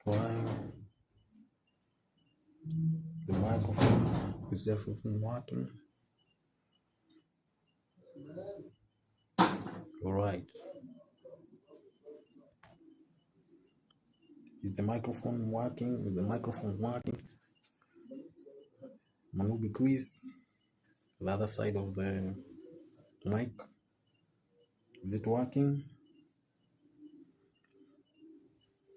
Trying the microphone. Is everything working? All right. Is the microphone working? Is the microphone working? Manubi Chris, the other side of the mic. Is it working?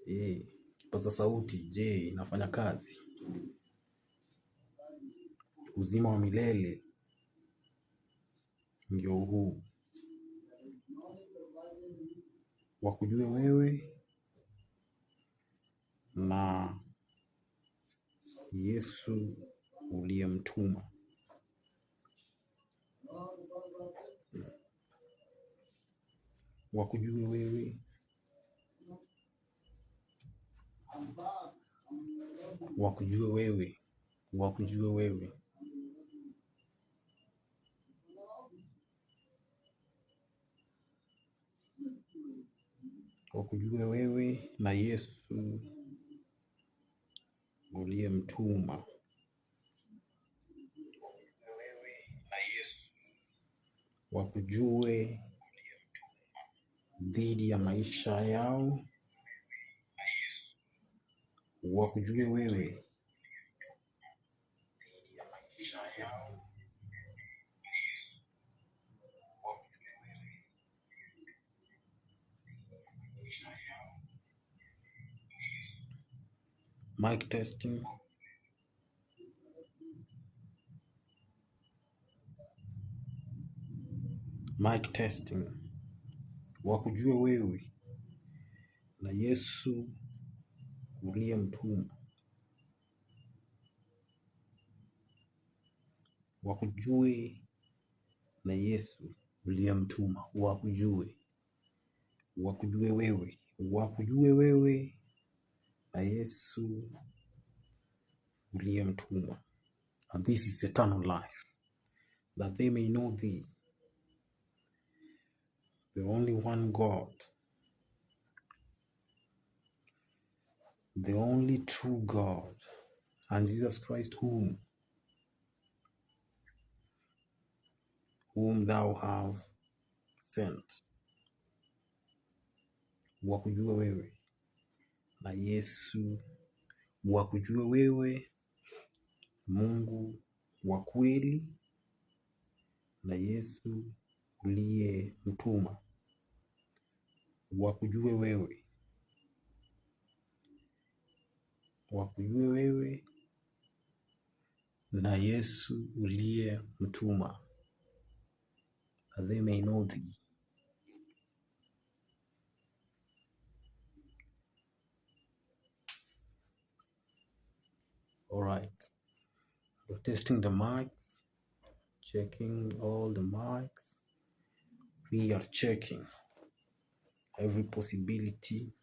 Kipaza sauti, je, inafanya kazi? Uzima wa milele ndio huu. Wakujue wewe na Yesu uliyemtuma. Wakujue wewe, wakujue wewe, wakujue wewe. Wakujue wewe na Yesu uliyemtuma. Wakujue dhidi ya maisha yao. Wakujue wewe dhidi ya maisha yao. Mic testing. Mic testing. Wakujue wewe na Yesu uliyemtuma. Wakujue na Yesu uliyemtuma. Wakujue. Wakujue wewe. Wakujue wewe na Yesu uliyemtuma. And this is eternal life, that they may know thee, the only one God, the only true God, and Jesus Christ whom thou have sent. Wakujue wewe na Yesu, wakujue wewe Mungu wa kweli na Yesu uliyemtuma. Wakujue wewe, wakujue wewe na Yesu uliyemtuma, that they may know thee. All right. We're testing the mics, checking all the mics. We are checking every possibility,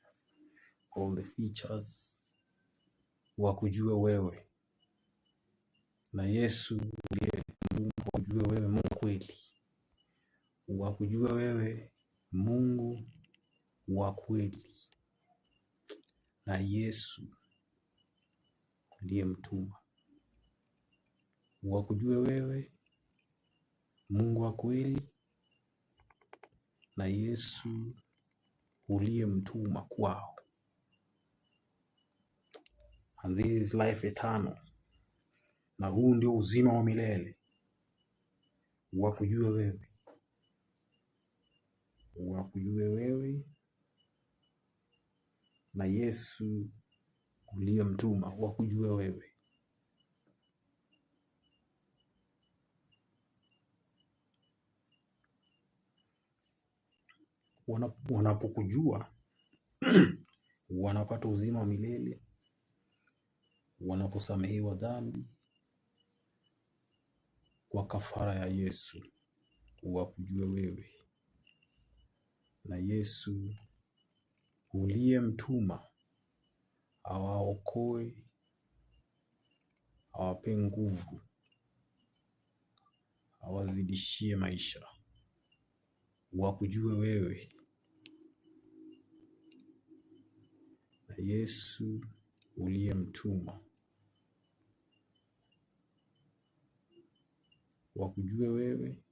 all the features. Wakujue wewe na Yesu uliyemtuma. Wakujue wewe Mungu kweli. Wakujue wewe Mungu wa kweli na Yesu uliyemtuma. Wakujue wewe Mungu wa kweli na Yesu uliyemtuma kwao. And this is life eternal. Na huu ndio uzima wa milele. Wakujue wewe. Wakujue wewe na Yesu uliyemtuma. Wakujue wewe. Wanapokujua wanapata uzima wa milele, wanaposamehewa dhambi kwa kafara ya Yesu. Wakujue wewe na Yesu uliyemtuma, awaokoe, awape nguvu, awazidishie maisha. Wakujue wewe na Yesu uliyemtuma, wakujue wewe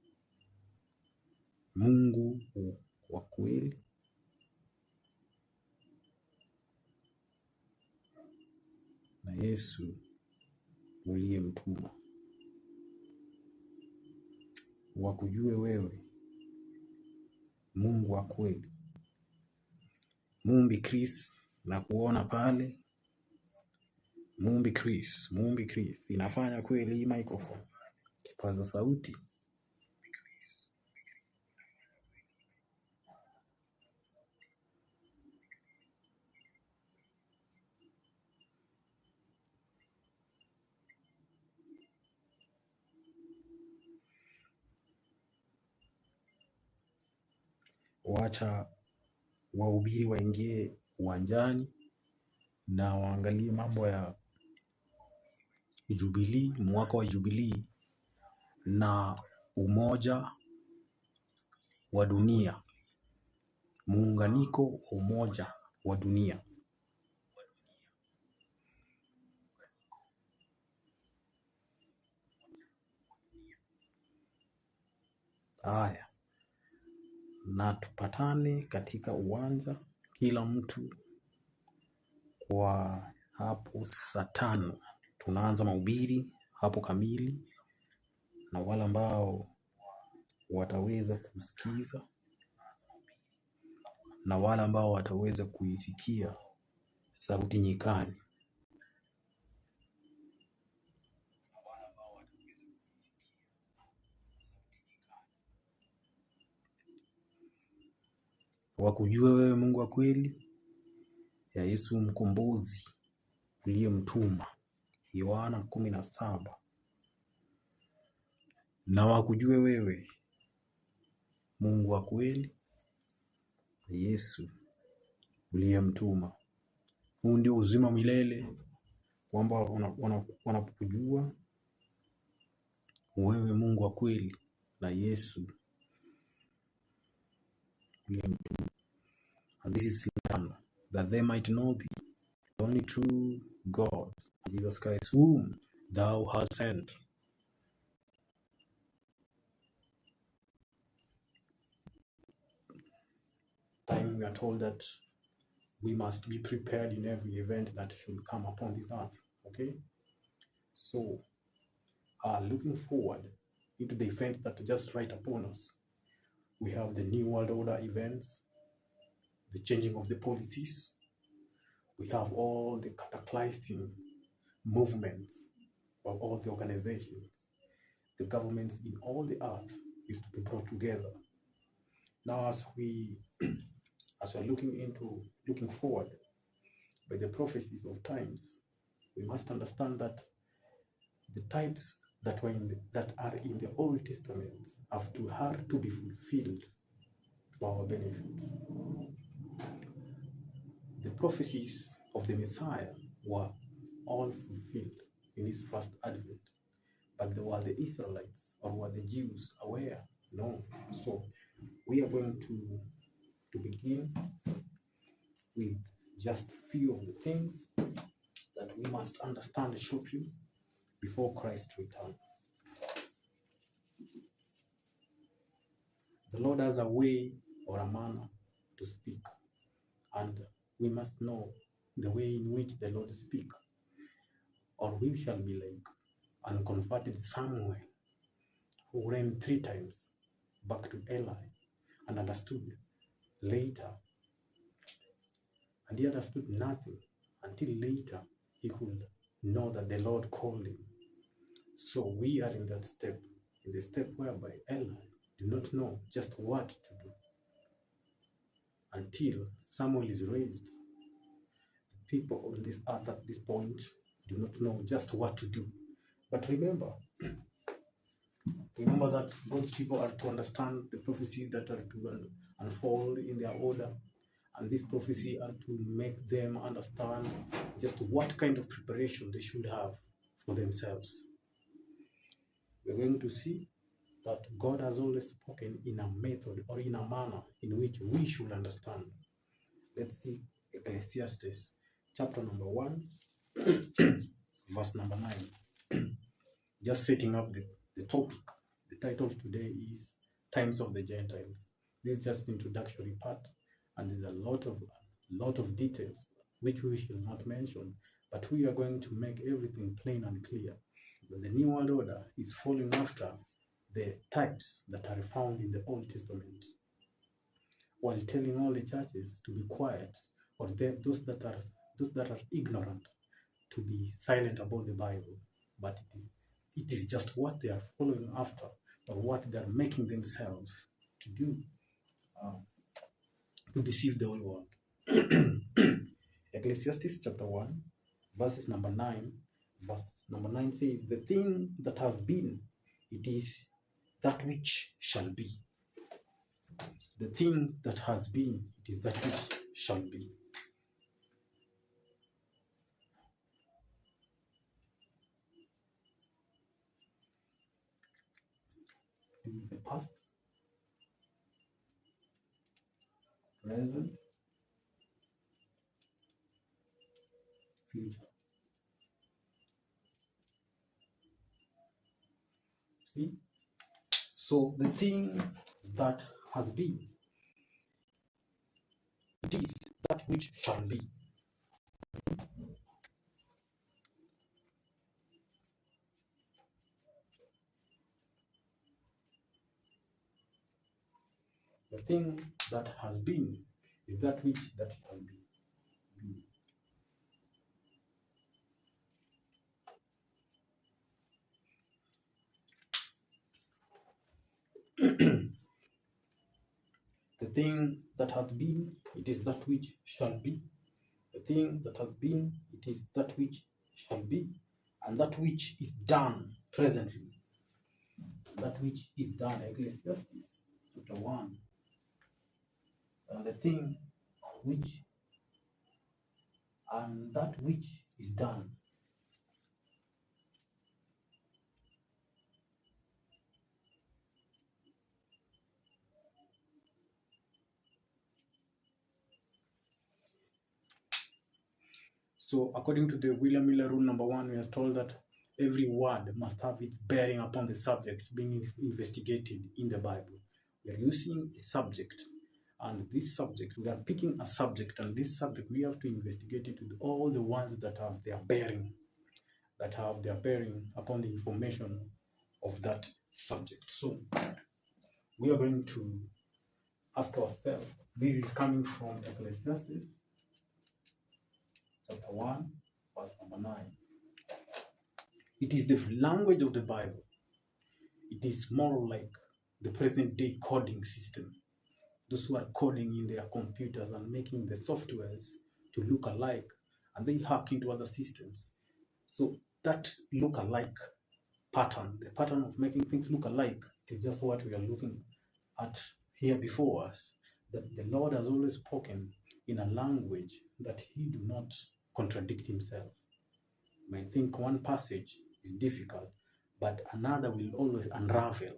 Mungu wa kweli na Yesu uliyemtuma, wakujue wewe Mungu wa kweli. Mumbi Chris na kuona pale. Mumbi Chris inafanya kweli hii microphone, kipaza sauti. Wacha wahubiri waingie uwanjani na waangalie mambo ya Jubilee, mwaka wa Jubilee na umoja wa dunia, muunganiko wa umoja wa dunia. Haya, na tupatane katika uwanja, kila mtu kwa hapo saa 5. Tunaanza mahubiri hapo kamili, na wale ambao wataweza kusikiza na wale ambao wataweza kuisikia sauti nyikani. Wakujue wewe Mungu wa kweli, ya Yesu mkombozi uliyemtuma, Yohana 17. Na wakujue wewe Mungu wa kweli, Yesu uliyemtuma. Huu ndio uzima milele, kwamba wanapokujua wewe Mungu wa kweli na Yesu uliyemtuma. And this is that they might know the only true God, Jesus Christ, whom thou hast sent. Time we are told that we must be prepared in every event that should come upon this earth. Okay, so looking forward into the event that just right upon us, we have the New World Order events, the changing of the policies. We have all the cataclysmic movements of all the organizations, the governments in all the earth is to be brought together. Now, as we are looking forward by the prophecies of times, we must understand that the types that are in the Old Testament have to be fulfilled for our benefit. The prophecies of the Messiah were all fulfilled in his first advent, but were the Israelites or were the Jews aware? No. So we are going to begin with just a few of the things that we must understand shortly before Christ returns. The Lord has a way or a manner to speak, and we must know the way in which the Lord speaks, or we shall be like unconverted Samuel, who ran 3 times back to Eli and understood later, and he understood nothing until later he could know that the Lord called him. So we are in that step, in the step whereby Eli do not know just what to do until Samuel is raised. The people on this earth at this point do not know just what to do. But remember that God's people are to understand the prophecies that are to unfold in their order, and this prophecy are to make them understand just what kind of preparation they should have for themselves. We're going to see that God has always spoken in a method or in a manner in which we should understand. Let's see Ecclesiastes chapter number 1, verse number 9. Just setting up the topic. The title today is Times of the Gentiles. This is just introductory part, and there's a lot of details which we shall not mention, but we are going to make everything plain and clear. The New World Order is following after the types that are found in the Old Testament, while telling all the churches to be quiet, or those that are ignorant to be silent about the Bible. But it is just what they are following after, or what they are making themselves to do, to deceive the whole world. Ecclesiastes chapter 1, verses number 9. Verse number 9 says, "The thing that has been, it is that which shall be." The thing that has been, it is that which shall be. This is the past, present, future. See? So the thing that has been, it is that which shall be. The thing that has been is that which that shall be. The thing that hath been, it is that which shall be. The thing that hath been, it is that which shall be. And that which is done presently. That which is done. Ecclesiastes chapter 1. And the thing which, and that which is done. So according to the William Miller rule number 1, we are told that every word must have its bearing upon the subject being investigated in the Bible. We are using a subject, and this subject, we are picking a subject, and this subject, we have to investigate it with all the ones that have their bearing, upon the information of that subject. So we are going to ask ourselves, this is coming from Ecclesiastes chapter 1, verse number 9. It is the language of the Bible. It is more like the present day coding system. Those who are coding in their computers and making the softwares to look alike, and they hack into other systems. So that look alike pattern, the pattern of making things look alike, is just what we are looking at here before us. That the Lord has always spoken in a language that he do not contradict himself. You may think one passage is difficult, but another will always unravel,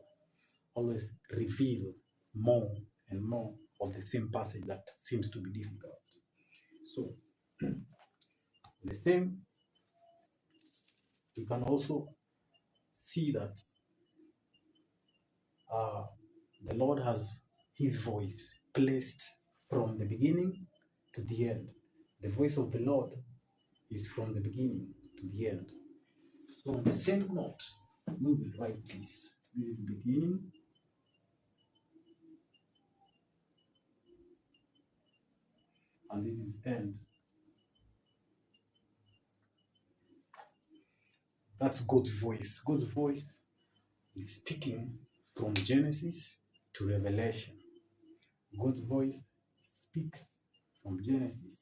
always reveal more and more of the same passage that seems to be difficult. So, the same, you can also see that the Lord has his voice placed from the beginning to the end. The voice of the Lord is from the beginning to the end. So on the same note, we will write this. This is beginning. And this is end. That's God's voice. God's voice is speaking from Genesis to Revelation. God's voice speaks from Genesis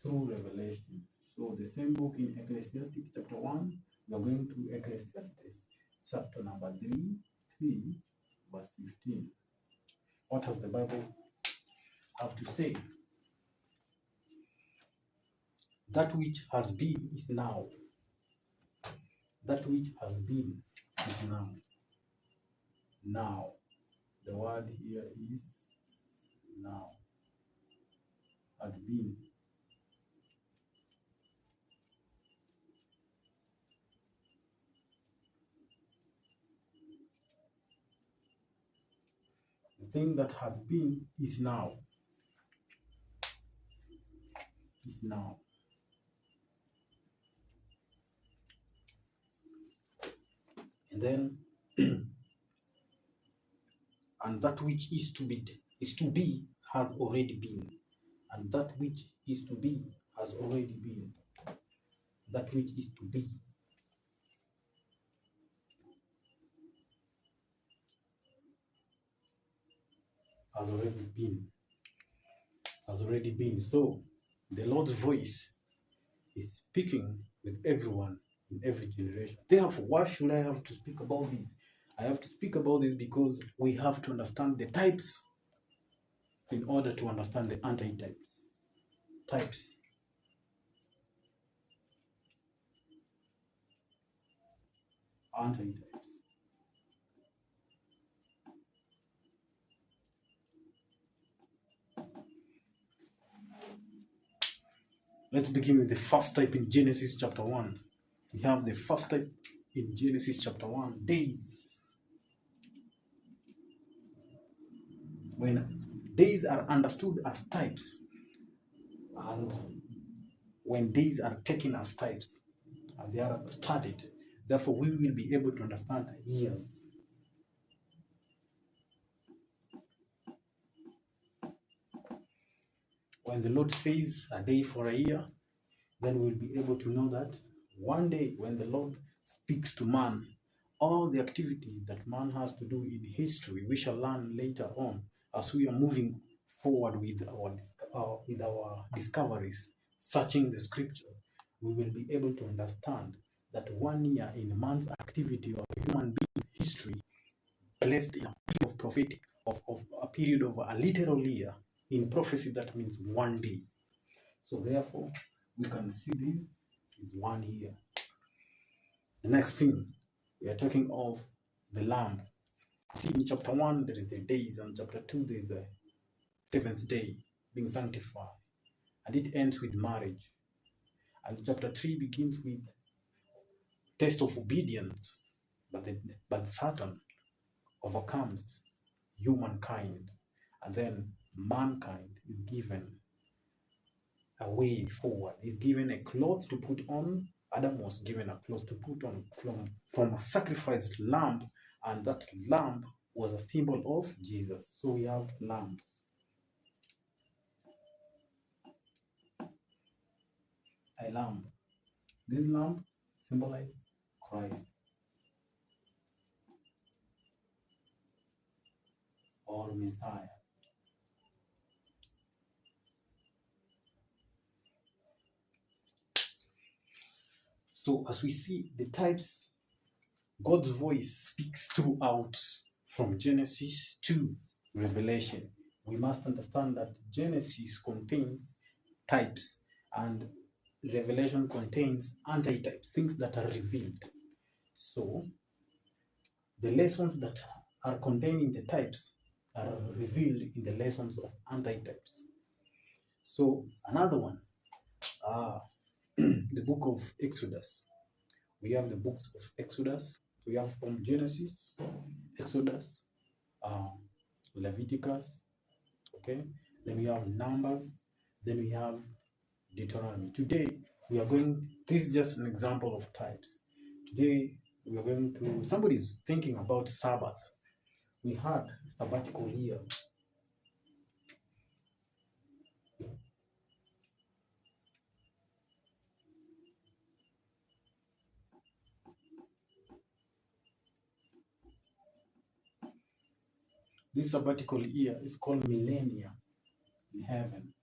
through Revelation. So the same book in Ecclesiastes chapter 1, we are going to Ecclesiastes chapter number 3, verse 15. What does the Bible have to say? That which has been is now. That which has been is now. Now. The word here is now. Has been. thing that has been is now. Is now. And then, and that which is to be has already been. And that which is to be has already been. That which is to be has already been. Has already been. So the Lord's voice is speaking with everyone in every generation. Therefore, why should I have to speak about this? I have to speak about this because we have to understand the types in order to understand the anti-types. Types. Anti-types. Let's begin with the first type in Genesis chapter 1. We have the first type in Genesis chapter 1, days. When days are understood as types, and when days are taken as types, and they are studied, therefore we will be able to understand years. When the Lord says a day for a year, then we'll be able to know that one day when the Lord speaks to man, all the activity that man has to do in history, we shall learn later on as we are moving forward with our discoveries, searching the scripture, we will be able to understand that 1 year in man's activity or human being history placed in a period of prophetic, of a period of a literal year. In prophecy, that means 1 day. So therefore, we can see this is 1 year. The next thing, we are talking of the lamb. See, in chapter 1, there is the days, and chapter 2, there is the 7th day being sanctified. And it ends with marriage. And chapter 3 begins with test of obedience, but Satan overcomes humankind. And then mankind is given a way forward. Is given a cloth to put on. Adam was given a cloth to put on from a sacrificed lamb, and that lamb was a symbol of Jesus. So we have lambs. A lamb. This lamb symbolizes Christ or Messiah. So as we see the types, God's voice speaks throughout from Genesis to Revelation. We must understand that Genesis contains types and Revelation contains anti-types, things that are revealed. So the lessons that are contained in the types are revealed in the lessons of anti-types. So another one, the book of Exodus. We have the books of Exodus. We have from Genesis, Exodus, Leviticus, okay? Then we have Numbers. Then we have Deuteronomy. Today, this is just an example of types. Today, we are going to, somebody's thinking about Sabbath. We had sabbatical year. This sabbatical year is called millennia in heaven.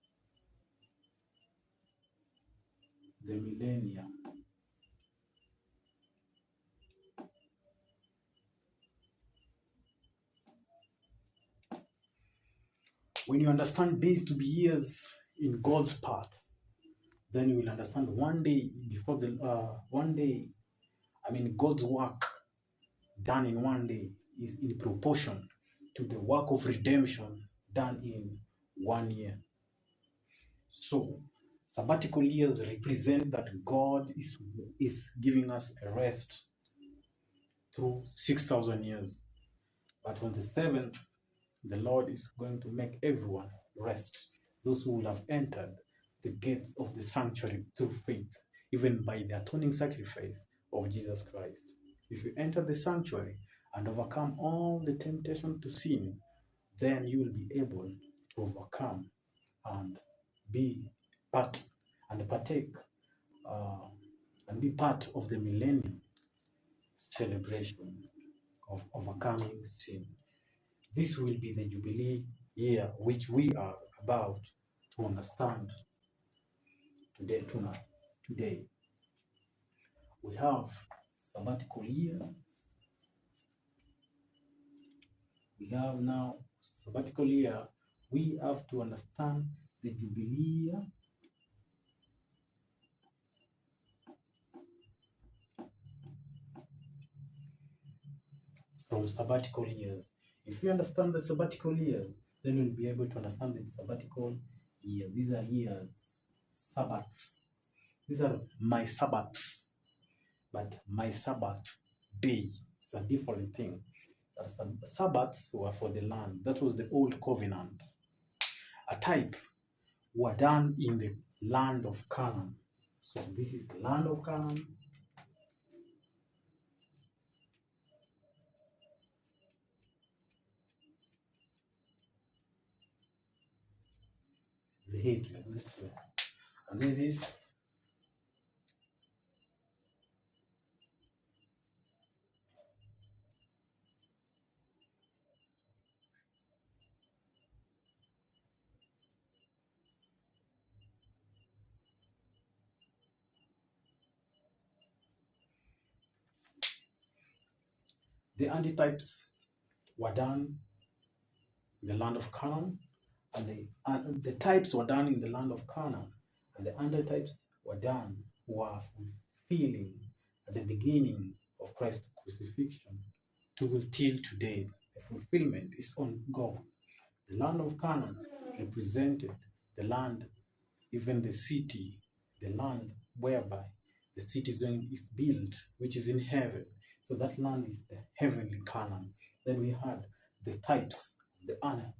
The millennia. When you understand days to be years in God's part, then you will understand one day God's work done in 1 day is in proportion to the work of redemption done in 1 year. So sabbatical years represent that God is giving us a rest through 6,000 years. But on the 7th, the Lord is going to make everyone rest. Those who will have entered the gates of the sanctuary through faith, even by the atoning sacrifice of Jesus Christ. If you enter the sanctuary and overcome all the temptation to sin, then you will be able to overcome and be part and partake and be part of the millennium celebration of overcoming sin. This will be the Jubilee year which we are about to understand today. Today we have sabbatical year. We have now sabbatical year. We have to understand the Jubilee year. From sabbatical years. If you understand the sabbatical year, then you'll be able to understand the sabbatical year. These are years, Sabbaths. These are my Sabbaths. But my Sabbath day is a different thing. The Sabbaths were for the land. That was the old covenant. A type were done in the land of Canaan. So this is the land of Canaan. The head like this way. And this is the antitypes were done in the land of Canaan, and the types were done in the land of Canaan, and the antitypes were fulfilling at the beginning of Christ's crucifixion till today. The fulfillment is ongoing. The land of Canaan represented the land, even the city, the land whereby the city is built, which is in heaven. So that land is the heavenly Canaan. Then we had the types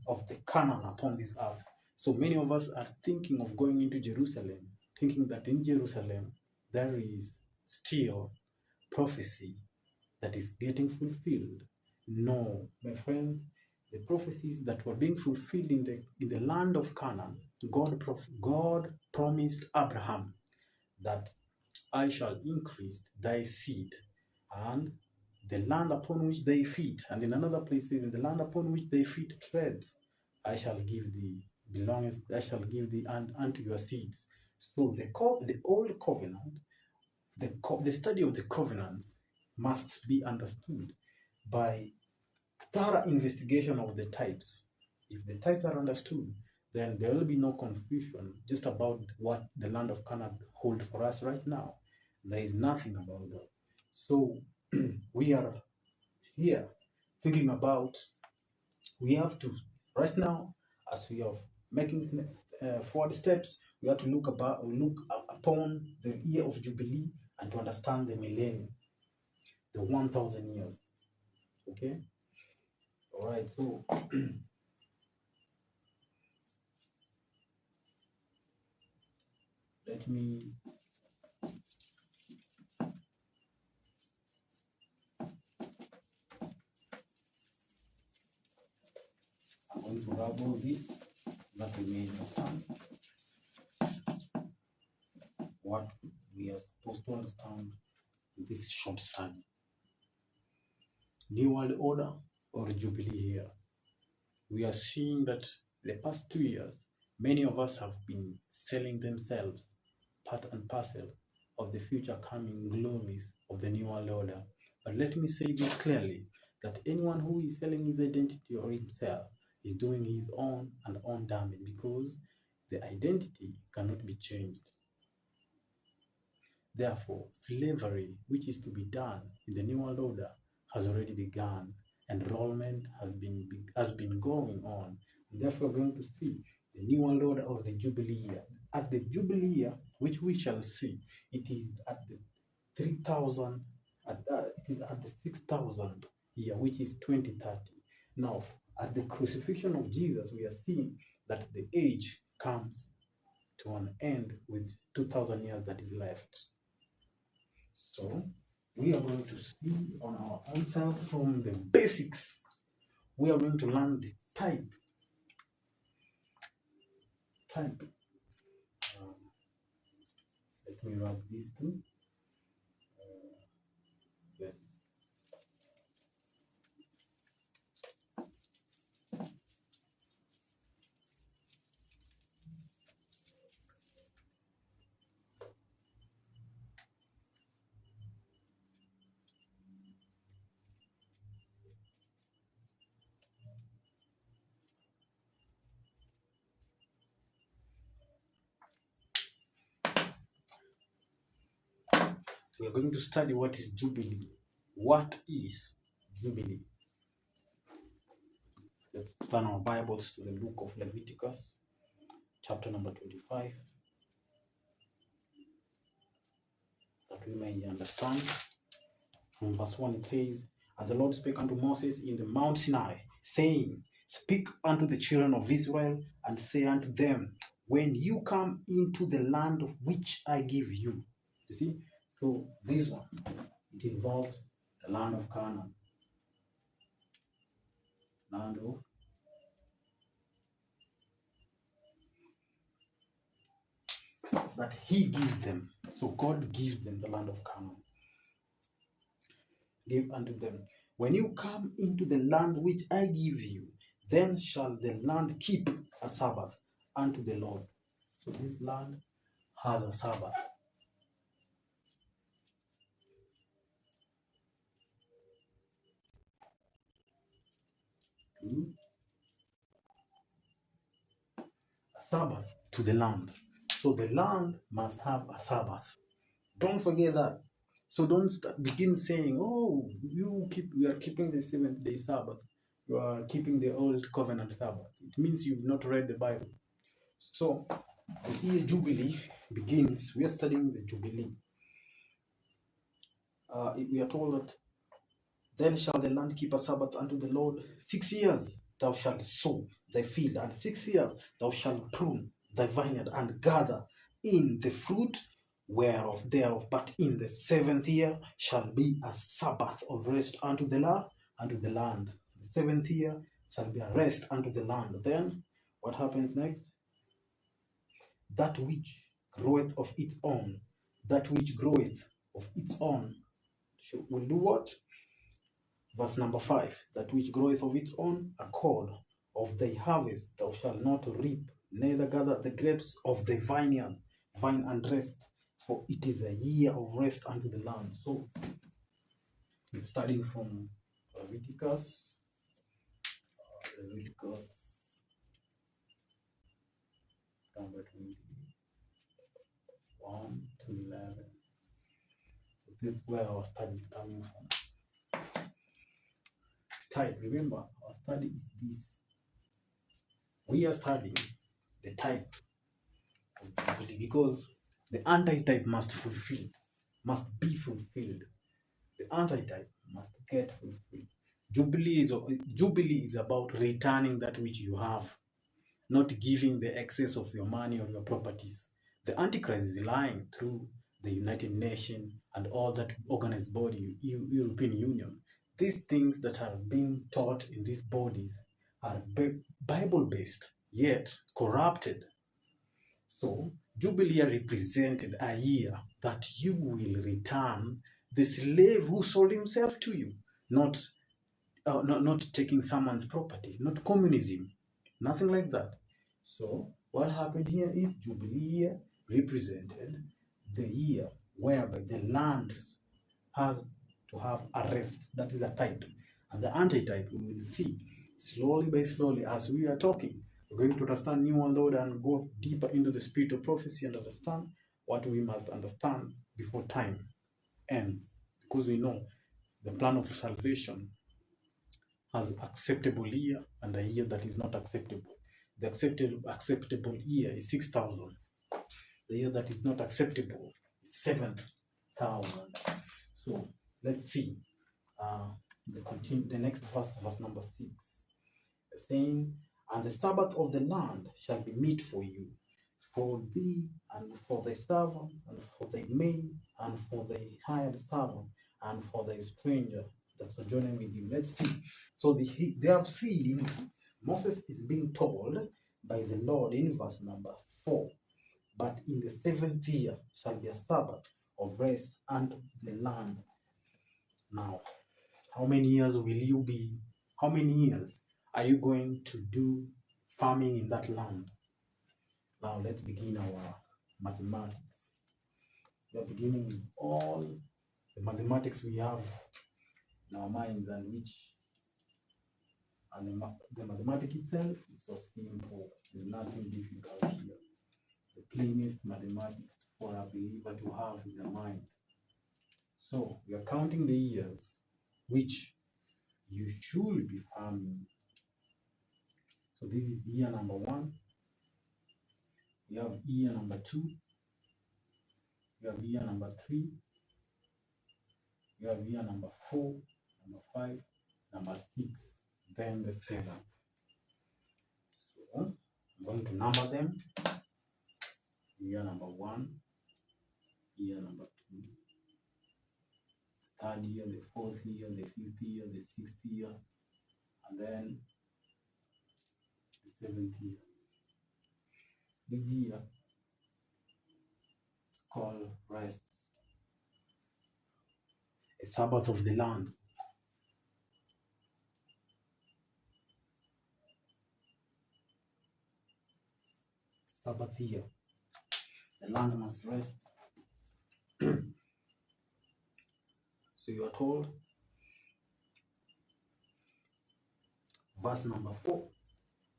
of the Canaan upon this earth. So many of us are thinking of going into Jerusalem, thinking that in Jerusalem there is still prophecy that is getting fulfilled. No, my friend, the prophecies that were being fulfilled in the land of Canaan, God promised Abraham that I shall increase thy seed, and the land upon which they feet, and in another place, in the land upon which they feet treads, I shall give thee belongeth, I shall give thee unto your seeds. So the old covenant, the study of the covenant must be understood by thorough investigation of the types. If the types are understood, then there will be no confusion just about what the land of Canaan holds for us right now. There is nothing about that. So we are here thinking about, we have to, right now, as we are making forward steps, we have to look upon the year of Jubilee and to understand the millennium, the 1,000 years. Okay? All right, so let me I'm going to rabble this that we may understand what we are supposed to understand in this short study. New World Order or Jubilee year. We are seeing that the past 2 years, many of us have been selling themselves part and parcel of the future coming glories of the New World Order. But let me say this clearly, that anyone who is selling his identity or himself is doing his own and own damage, because the identity cannot be changed. Therefore, slavery, which is to be done in the New World Order, has already begun. Enrollment has been going on. And therefore, we're going to see the New World Order or the Jubilee year. At the Jubilee year, which we shall see, it is at the 3,000. It is at the 6,000 year, which is 2030. Now, at the crucifixion of Jesus, we are seeing that the age comes to an end with 2,000 years that is left. So we are going to see on our own self from the basics. We are going to learn the type. Let me wrap these two. Yes. We are going to study what is Jubilee. What is Jubilee? Let's turn our Bibles to the book of Leviticus, chapter number 25, that we may understand. From verse 1 it says, "And the Lord spake unto Moses in the Mount Sinai, saying, Speak unto the children of Israel, and say unto them, when you come into the land of which I give you." You see, so this one, it involves the land of Canaan. Land of that he gives them. So God gives them the land of Canaan. Give unto them. When you come into the land which I give you, then shall the land keep a Sabbath unto the Lord. So this land has a Sabbath. A Sabbath to the land. So the land must have a Sabbath. Don't forget that. So don't begin saying, "Oh, we are keeping the 7th-day Sabbath. You are keeping the old covenant Sabbath." It means you've not read the Bible. So the year Jubilee begins. We are studying the Jubilee. We are told that, "Then shall the land keep a Sabbath unto the Lord. 6 years thou shalt sow thy field, and 6 years thou shalt prune thy vineyard, and gather in the fruit thereof. But in the 7th year shall be a Sabbath of rest unto the land. The 7th year shall be a rest unto the land." Then what happens next? That which groweth of its own, will do what? Verse number 5, "That which groweth of its own accord of thy harvest thou shalt not reap, neither gather the grapes of the vine and rest, for it is a year of rest unto the land." So, starting from Leviticus number 21 to 11. So this is where our study is coming from. Type, remember, our study is this. We are studying the type of Jubilee because the antitype must be fulfilled. The antitype must get fulfilled. Jubilee is about returning that which you have, not giving the excess of your money or your properties. The Antichrist is lying through the United Nations and all that organized body, European Union. These things that are being taught in these bodies are Bible-based, yet corrupted. So, Jubilee represented a year that you will return the slave who sold himself to you, not taking someone's property, not communism, nothing like that. So, what happened here is Jubilee year represented the year whereby the land has to have a rest. That is a type. And the antitype we will see slowly by slowly as we are talking. We're going to understand New World Order and go deeper into the spirit of prophecy and understand what we must understand before time ends. Because we know the plan of salvation has acceptable year and a year that is not acceptable. The acceptable year is 6,000. The year that is not acceptable is 7,000. So let's see the next verse number 6. saying, and the Sabbath of the land shall be meat for you, for thee, and for thy servant, and for thy maid, and for thy hired servant, and for thy stranger that sojourning with you. Let's see. So they have seen, Moses is being told by the Lord in verse number 4, but in the 7th year shall be a Sabbath of rest unto the land. Now, how many years are you going to do farming in that land? Now let's begin our mathematics. We are beginning with all the mathematics we have in our minds, and the mathematics itself is so simple. There's nothing difficult here. The plainest mathematics for a believer to have in their mind. So we are counting the years which you should be farming. So this is year number 1. We have year number 2. We have year number 3. We have year number 4, number 5, number 6, then the 7th. So I'm going to number them. Year number 1, year number 2, third year, the 4th year, the 5th year, the 6th year, and then the 7th year. This year is called rest, a Sabbath of the land. Sabbath year. The land must rest. So you are told, verse number 4,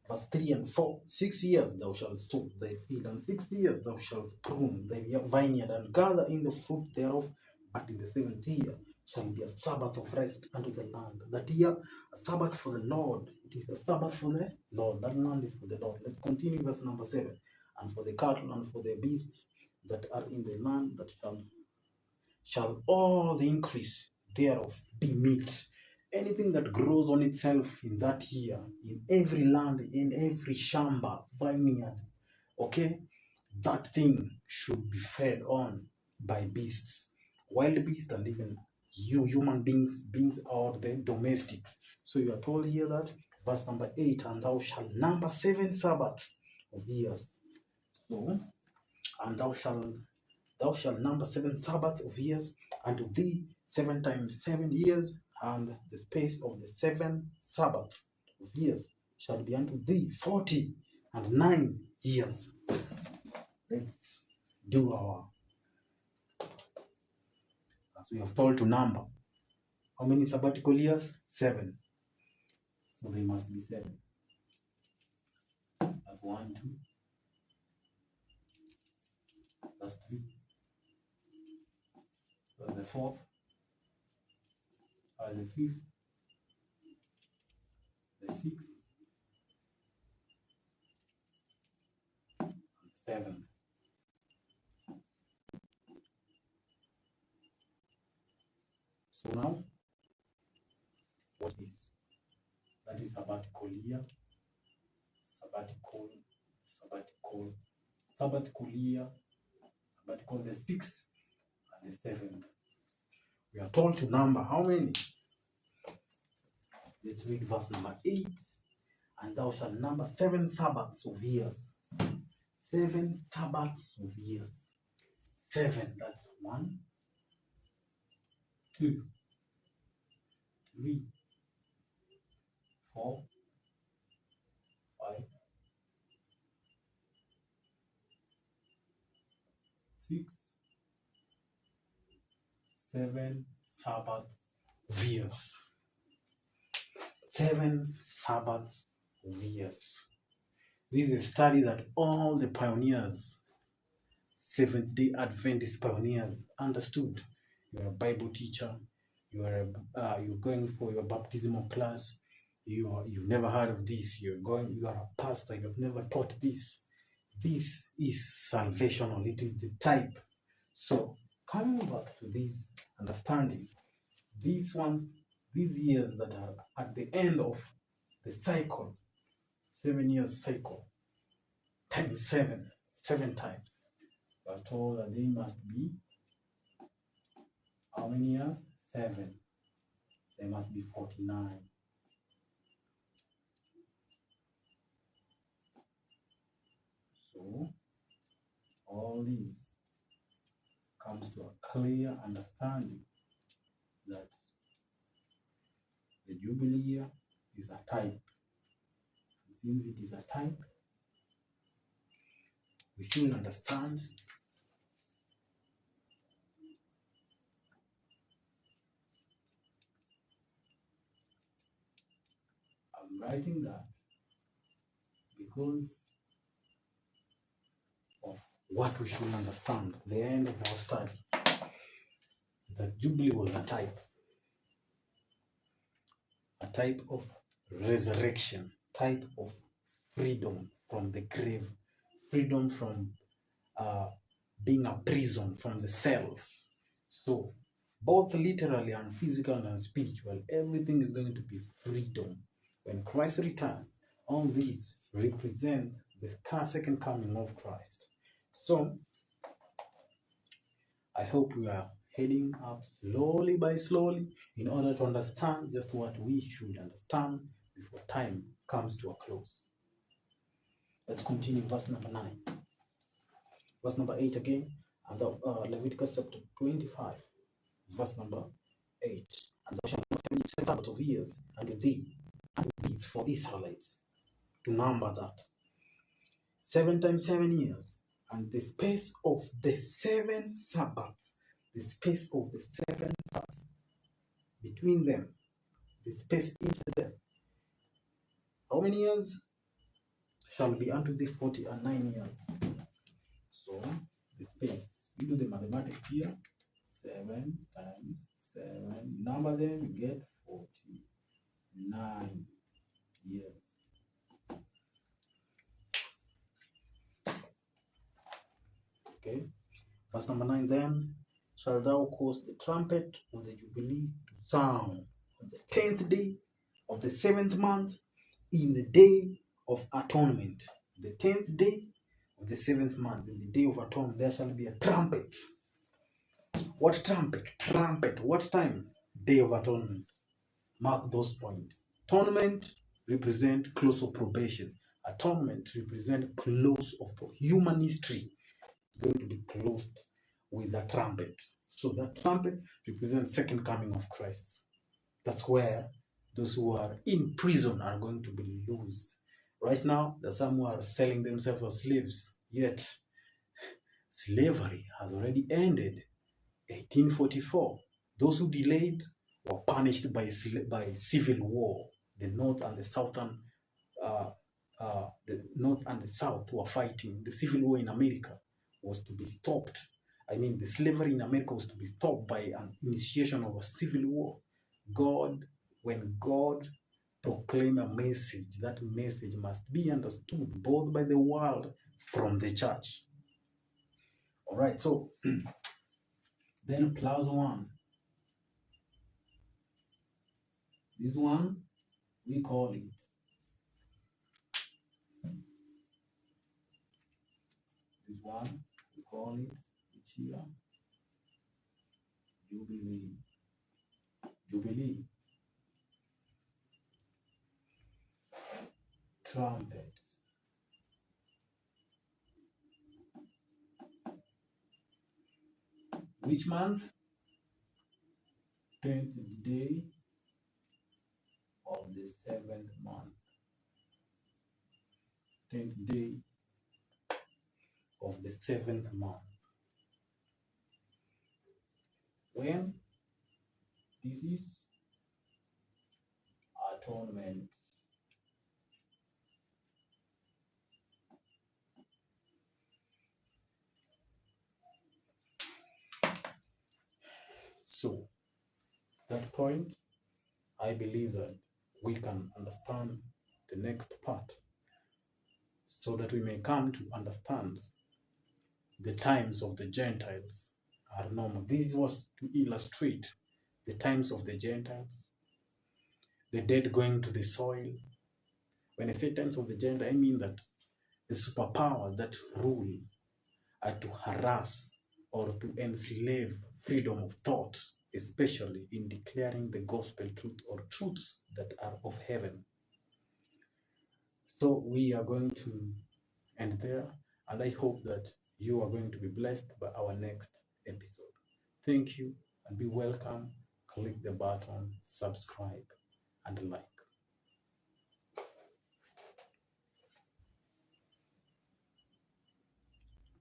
verse 3 and 4, 6 years thou shalt sow thy field, and 6 years thou shalt prune thy vineyard, and gather in the fruit thereof. But in the 7th year shall be a Sabbath of rest unto the land. That year, a Sabbath for the Lord. It is a Sabbath for the Lord. That land is for the Lord. Let's continue verse number 7. And for the cattle and for the beasts that are in the land, that shall all the increase thereof be meat. Anything that grows on itself in that year, in every land, in every shamba, vineyard, okay, that thing should be fed on by beasts, wild beasts, and even you human beings or the domestics. So you are told here that verse number 8, and thou shalt number 7 Sabbaths of years. So, and thou shalt number 7 Sabbaths of years, unto thee 7 times 7 years, and the space of the 7 Sabbaths of years shall be unto thee 49 years. Let's do as we have told to number. How many sabbatical years? 7. So they must be 7. That's 1, 2. That's 3. That's the 4th. That's the 5th. The 6th. And the 7th. So now, what is? That is sabbatical year. Sabbatical year, sabbatical the 6th and the 7th. We are told to number how many? Let's read verse number 8. And thou shalt number 7 Sabbaths of years. 7 Sabbaths of years. 7, that's 1, 2, 3, 4, 5, 6, 7 Sabbath of years. 7 Sabbaths of years. This is a study that all the pioneers, Seventh-day Adventist pioneers, understood. You are a Bible teacher. You're going for your baptismal class. You've never heard of this. You are a pastor. You've never taught this. This is salvational. It is the type. So coming back to this understanding, these years that are at the end of the cycle, 7 years cycle times 7 times. We are told that they must be how many years? 7. They must be 49. So all these comes to a clear understanding that the Jubilee year is a type. Since it is a type, we should understand I'm writing that because of what we should understand. The end of our study is that Jubilee was a type of resurrection, type of freedom from the grave, freedom from being a prison, from the cells. So both literally and physical and spiritual, everything is going to be freedom. When Christ returns, all these represent the second coming of Christ. So I hope we are heading up slowly by slowly in order to understand just what we should understand before time comes to a close. Let's continue verse number 9. Verse number 8 again, and Leviticus chapter 25, verse number 8. And thou shalt not seven Sabbath of years unto thee, and it's for Israelites to number that. 7 times 7 years, and the space of the 7 Sabbaths, the space of the 7 Sabbaths between them, the space into them. How many years? Shall be unto thee 49 years. So the space, you do the mathematics here. 7 times 7, number them, you get 49 years. Okay, verse number 9. Then shalt thou cause the trumpet of the Jubilee to sound on the 10th day of the 7th month, in the day of atonement. The 10th day of the 7th month, in the day of atonement, there shall be a trumpet. What trumpet? Trumpet. What time? Day of atonement. Mark those points. Atonement represent close of probation. Atonement represent close of human history. Going to be closed with a trumpet. So that trumpet represents second coming of Christ. That's where those who are in prison are going to be loosed. Right now, there's some who are selling themselves as slaves. Yet, slavery has already ended. 1844. Those who delayed were punished by civil war. The North and the Southern, the North and the South were fighting. The civil war in America was to be stopped. I mean, the slavery in America was to be stopped by an initiation of a civil war. When God proclaimed a message, that message must be understood both by the world from the church. All right, so then +1. This one, we call it each year Jubilee. Trumpet. Which month? 10th day of the 7th month. 10th day of the 7th month. When? This is atonement. So, that point, I believe that we can understand the next part so that we may come to understand the times of the Gentiles are normal. This was to illustrate the times of the Gentiles, the dead going to the soil, When I say times of the Gentiles, I mean that the superpowers that rule are to harass or to enslave freedom of thought, especially in declaring the gospel truth or truths that are of heaven. So we are going to end there, and I hope that you are going to be blessed by our next episode. Thank you and be welcome. Click the button, subscribe, and like.